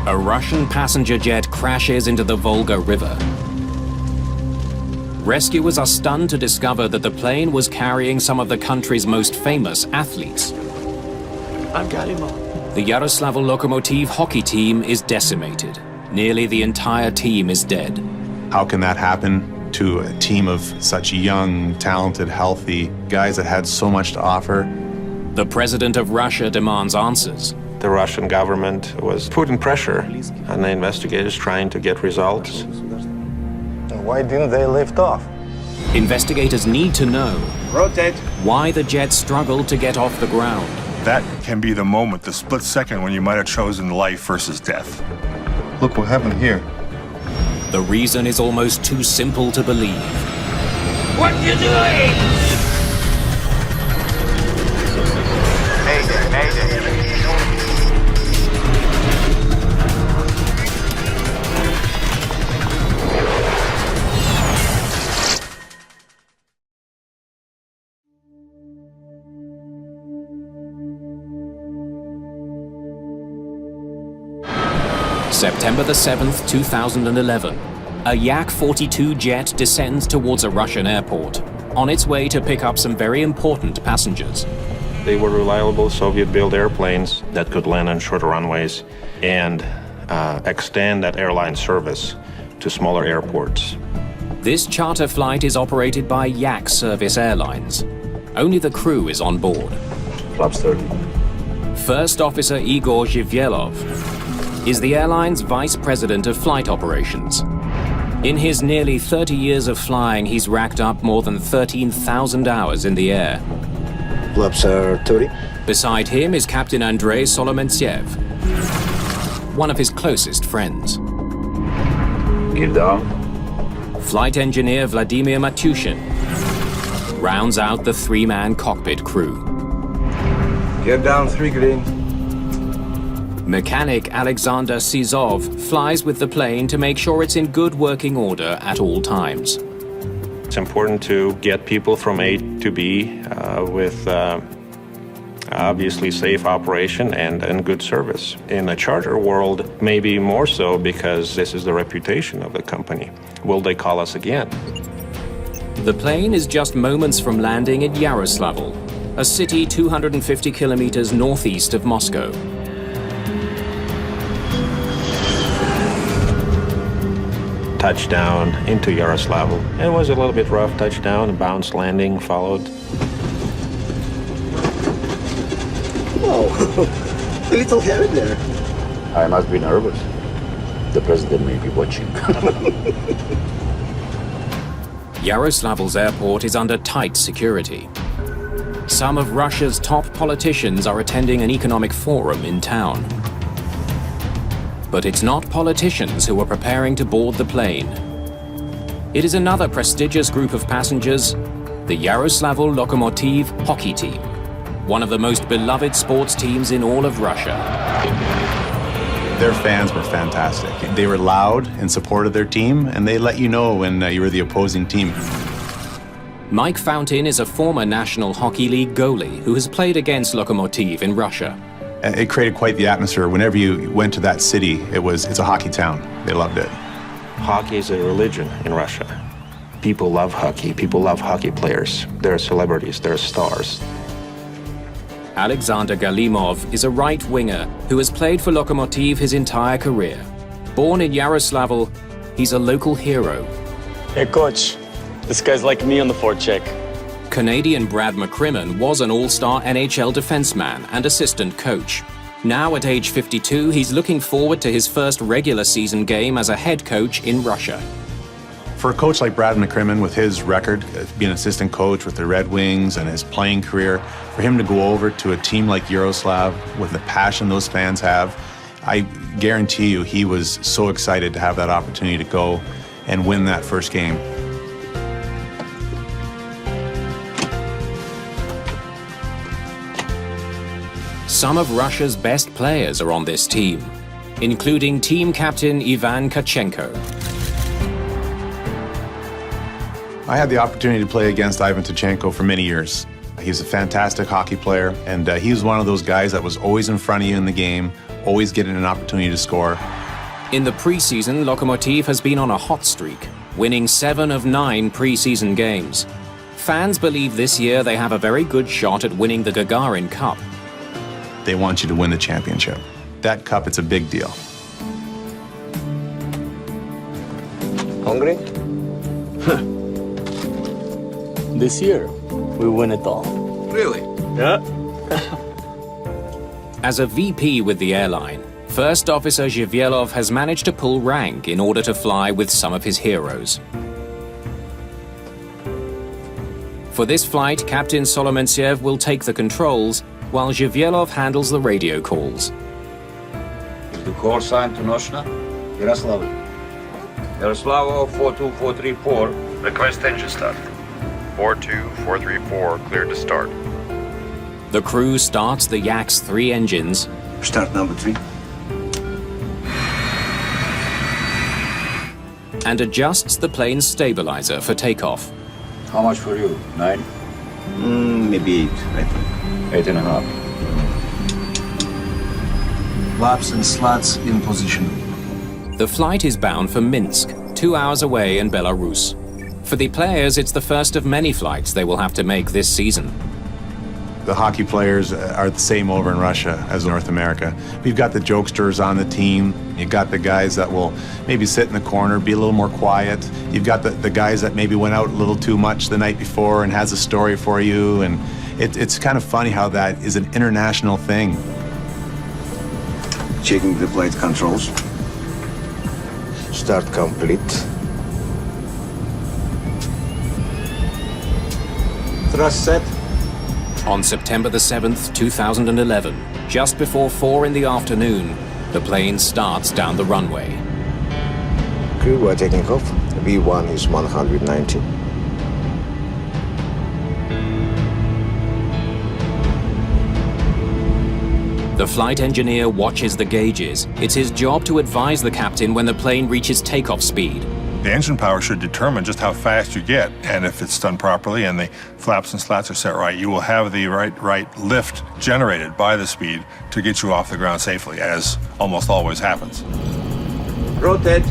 A Russian passenger jet crashes into the Volga River. Rescuers are stunned to discover that the plane was carrying some of the country's most famous athletes. I've got him all. The Yaroslavl Lokomotiv hockey team is decimated. Nearly the entire team is dead. How can that happen to a team of such young, talented, healthy guys that had so much to offer? The president of Russia demands answers. The Russian government was putting pressure on the investigators trying to get results. Why didn't they lift off? Investigators need to know Rotate. why the jet struggled to get off the ground. That can be the moment, the split second when you might have chosen life versus death. Look what happened here. The reason is almost too simple to believe. What you doing? Mayday, mayday. September the 7th, 2011. A Yak-42 jet descends towards a Russian airport, on its way to pick up some very important passengers. They were reliable Soviet-built airplanes that could land on shorter runways and extend that airline service to smaller airports. This charter flight is operated by Yak Service Airlines. Only the crew is on board. Flaps 30. First Officer Igor Zhivyelov is the airline's vice president of flight operations. In his nearly 30 years of flying, he's racked up more than 13,000 hours in the air. Flaps 30. Beside him is Captain Andrei Solomentsev, one of his closest friends. Gear down. Flight engineer Vladimir Matushin rounds out the three-man cockpit crew. Get down 3 green. Mechanic Alexander Sizov flies with the plane to make sure it's in good working order at all times. It's important to get people from A to B with obviously safe operation and good service. In the charter world, maybe more so because this is the reputation of the company. Will they call us again? The plane is just moments from landing in Yaroslavl, a city 250 kilometers northeast of Moscow. Touchdown into Yaroslavl. It was a little bit rough touchdown, a bounce landing followed. Oh, a little hairy there. I must be nervous. The president may be watching. Yaroslavl's airport is under tight security. Some of Russia's top politicians are attending an economic forum in town. But it's not politicians who are preparing to board the plane. It is another prestigious group of passengers, the Yaroslavl Lokomotiv hockey team, one of the most beloved sports teams in all of Russia. Their fans were fantastic. They were loud in support of their team, and they let you know when you were the opposing team. Mike Fountain is a former National Hockey League goalie who has played against Lokomotiv in Russia. It created quite the atmosphere. Whenever you went to that city, it's a hockey town. They loved it. Hockey is a religion in Russia. People love hockey. People love hockey players. They're celebrities. They're stars. Alexander Galimov is a right winger who has played for Lokomotiv his entire career. Born in Yaroslavl, he's a local hero. Hey, coach. This guy's like me on the forecheck. Canadian Brad McCrimmon was an all-star NHL defenseman and assistant coach. Now at age 52, he's looking forward to his first regular season game as a head coach in Russia. For a coach like Brad McCrimmon, with his record, being an assistant coach with the Red Wings and his playing career, for him to go over to a team like Yaroslav with the passion those fans have, I guarantee you he was so excited to have that opportunity to go and win that first game. Some of Russia's best players are on this team, including team captain Ivan Kachenko. I had the opportunity to play against Ivan Tachenko for many years. He's a fantastic hockey player, and he was one of those guys that was always in front of you in the game, always getting an opportunity to score. In the preseason, Lokomativ has been on a hot streak, winning 7 of 9 preseason games. Fans believe this year they have a very good shot at winning the Gagarin Cup. They want you to win the championship. That cup, it's a big deal. Hungry? This year, we win it all. Really? Yeah. As a VP with the airline, First Officer Zhivyelov has managed to pull rank in order to fly with some of his heroes. For this flight, Captain Solomentsev will take the controls, while Zhivyelov handles the radio calls. The call sign to Noshna? Yaroslav. Yaroslavo 42434. Request engine start. 42434, cleared to start. The crew starts the Yak's 3 engines Start number 3. and adjusts the plane's stabilizer for takeoff. How much for you? 9? Maybe 8, I think. 8.5. Flaps and slats in position. The flight is bound for Minsk, 2 hours away in Belarus. For the players, it's the first of many flights they will have to make this season. The hockey players are the same over in Russia as North America. We've got the jokesters on the team. You've got the guys that will maybe sit in the corner, be a little more quiet. You've got the guys that maybe went out a little too much the night before and has a story for you. And it's kind of funny how that is an international thing. Checking the flight controls. Start complete. Thrust set. On September the 7th, 2011, just before 4 in the afternoon, the plane starts down the runway. Crew are taking off. V1 is 190. The flight engineer watches the gauges. It's his job to advise the captain when the plane reaches takeoff speed. The engine power should determine just how fast you get, and if it's done properly and the flaps and slats are set right, you will have the right lift generated by the speed to get you off the ground safely, as almost always happens. Rotate.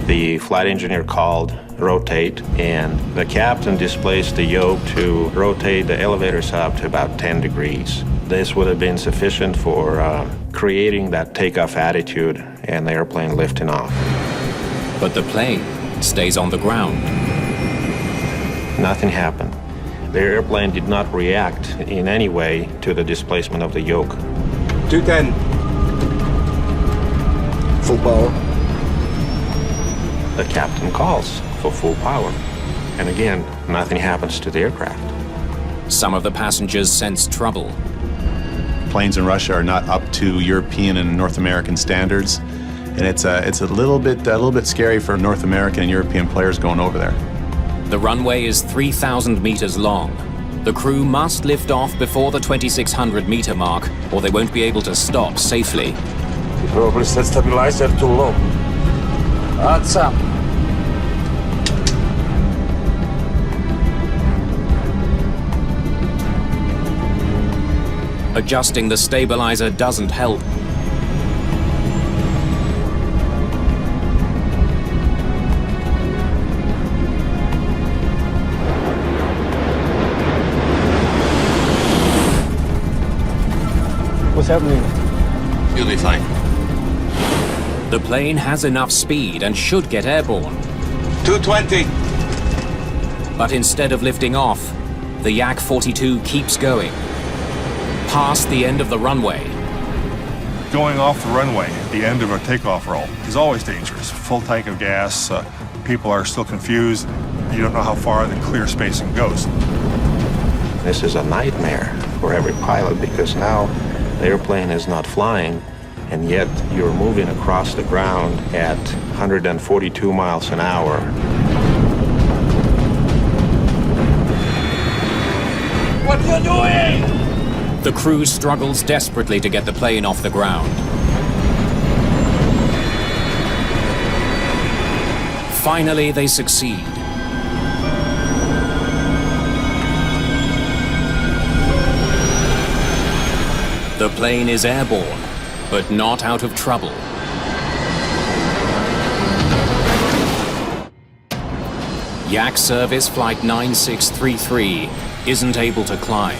The flight engineer called rotate, and the captain displaced the yoke to rotate the elevators up to about 10 degrees. This would have been sufficient for creating that takeoff attitude and the airplane lifting off. But the plane stays on the ground. Nothing happened. The airplane did not react in any way to the displacement of the yoke. 210. Full power. The captain calls for full power. And again, nothing happens to the aircraft. Some of the passengers sense trouble. Planes in Russia are not up to European and North American standards. And it's a little bit scary for North American and European players going over there. The runway is 3,000 meters long. The crew must lift off before the 2,600 meter mark, or they won't be able to stop safely. You probably set stabilizer too low. That's up. Adjusting the stabilizer doesn't help. What's happening? You'll be fine. The plane has enough speed and should get airborne. 220. But instead of lifting off, the Yak-42 keeps going. Past the end of the runway. Going off the runway at the end of a takeoff roll is always dangerous. Full tank of gas, people are still confused. You don't know how far the clear spacing goes. This is a nightmare for every pilot because now the airplane is not flying, and yet you're moving across the ground at 142 miles an hour. What you doing? The crew struggles desperately to get the plane off the ground. Finally, they succeed. The plane is airborne, but not out of trouble. Yak Service Flight 9633 isn't able to climb.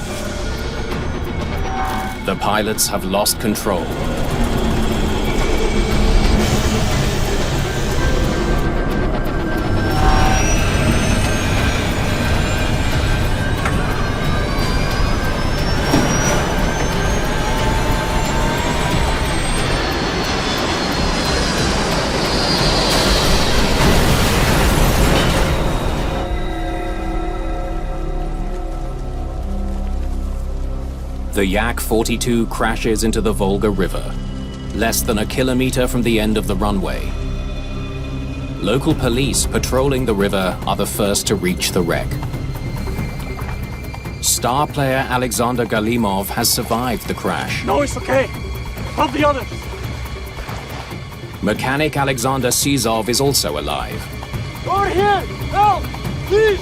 The pilots have lost control. The Yak-42 crashes into the Volga River, less than a kilometer from the end of the runway. Local police patrolling the river are the first to reach the wreck. Star player Alexander Galimov has survived the crash. No, it's okay. Help the others. Mechanic Alexander Sizov is also alive. Over here! Help! Please!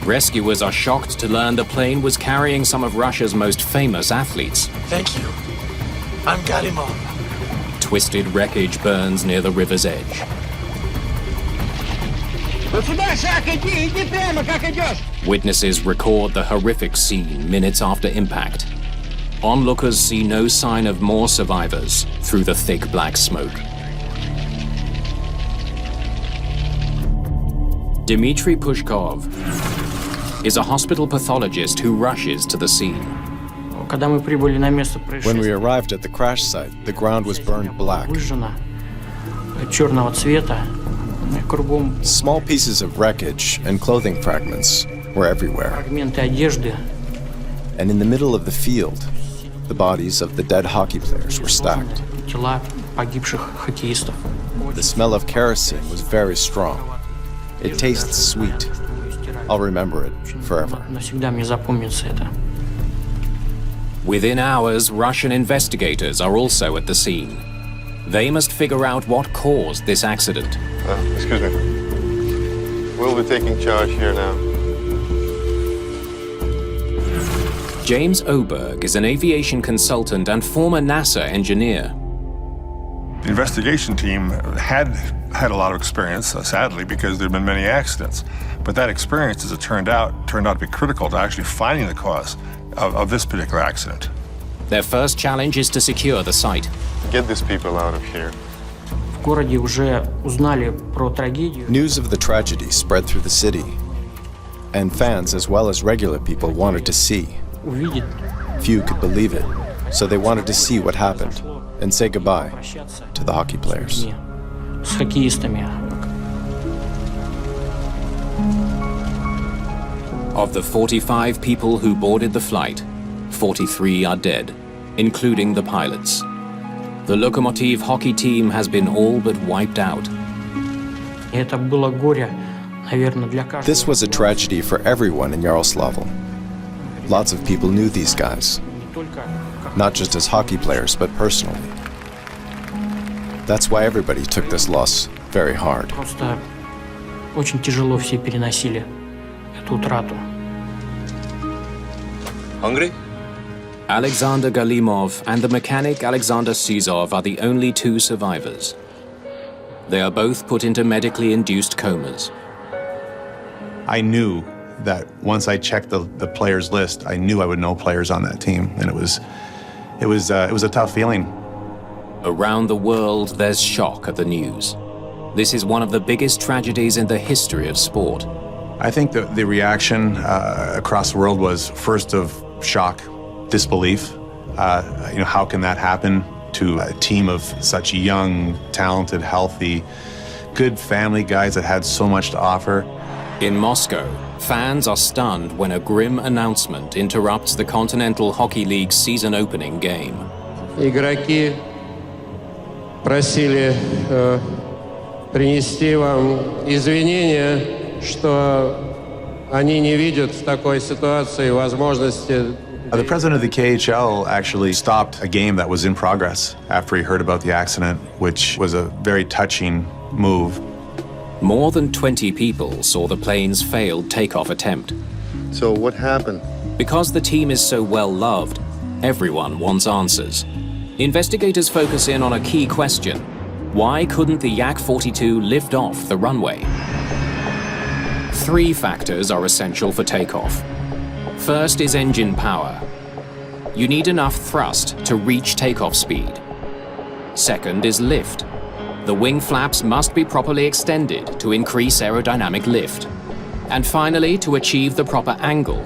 Rescuers are shocked to learn the plane was carrying some of Russia's most famous athletes. Thank you. I'm Galimov. Twisted wreckage burns near the river's edge. Witnesses record the horrific scene minutes after impact. Onlookers see no sign of more survivors through the thick black smoke. Dmitry Pushkov is a hospital pathologist who rushes to the scene. When we arrived at the crash site, the ground was burned black. Small pieces of wreckage and clothing fragments were everywhere. And in the middle of the field, the bodies of the dead hockey players were stacked. The smell of kerosene was very strong. It tastes sweet. I'll remember it forever. Within hours, Russian investigators are also at the scene. They must figure out what caused this accident. Excuse me. We'll be taking charge here now. James Oberg is an aviation consultant and former NASA engineer. The investigation team had a lot of experience, sadly, because there have been many accidents. But that experience, as it turned out to be critical to actually finding the cause of this particular accident. Their first challenge is to secure the site. Get these people out of here. News of the tragedy spread through the city, and fans as well as regular people wanted to see. Few could believe it, so they wanted to see what happened and say goodbye to the hockey players. Of the 45 people who boarded the flight, 43 are dead, including the pilots. The Lokomativ hockey team has been all but wiped out. This was a tragedy for everyone in Yaroslavl. Lots of people knew these guys, not just as hockey players, but personally. That's why everybody took this loss very hard. Hungry? Alexander Galimov and the mechanic Alexander Sizov are the only two survivors. They are both put into medically induced comas. I knew that once I checked the players list, I knew I would know players on that team, and it was a tough feeling. Around the world, there's shock at the news. This is one of the biggest tragedies in the history of sport. I think the reaction across the world was first of shock, disbelief. How can that happen to a team of such young, talented, healthy, good family guys that had so much to offer? In Moscow, fans are stunned when a grim announcement interrupts the Continental Hockey League's season opening game. Игроки просили принести вам извинения, что они не видят в такой ситуации возможности. The president of the KHL actually stopped a game that was in progress after he heard about the accident, which was a very touching move. More than 20 people saw the plane's failed takeoff attempt. So what happened? Because the team is so well loved, everyone wants answers. Investigators focus in on a key question. Why couldn't the Yak-42 lift off the runway? 3 factors are essential for takeoff. First is engine power. You need enough thrust to reach takeoff speed. Second is lift. The wing flaps must be properly extended to increase aerodynamic lift. And finally, to achieve the proper angle,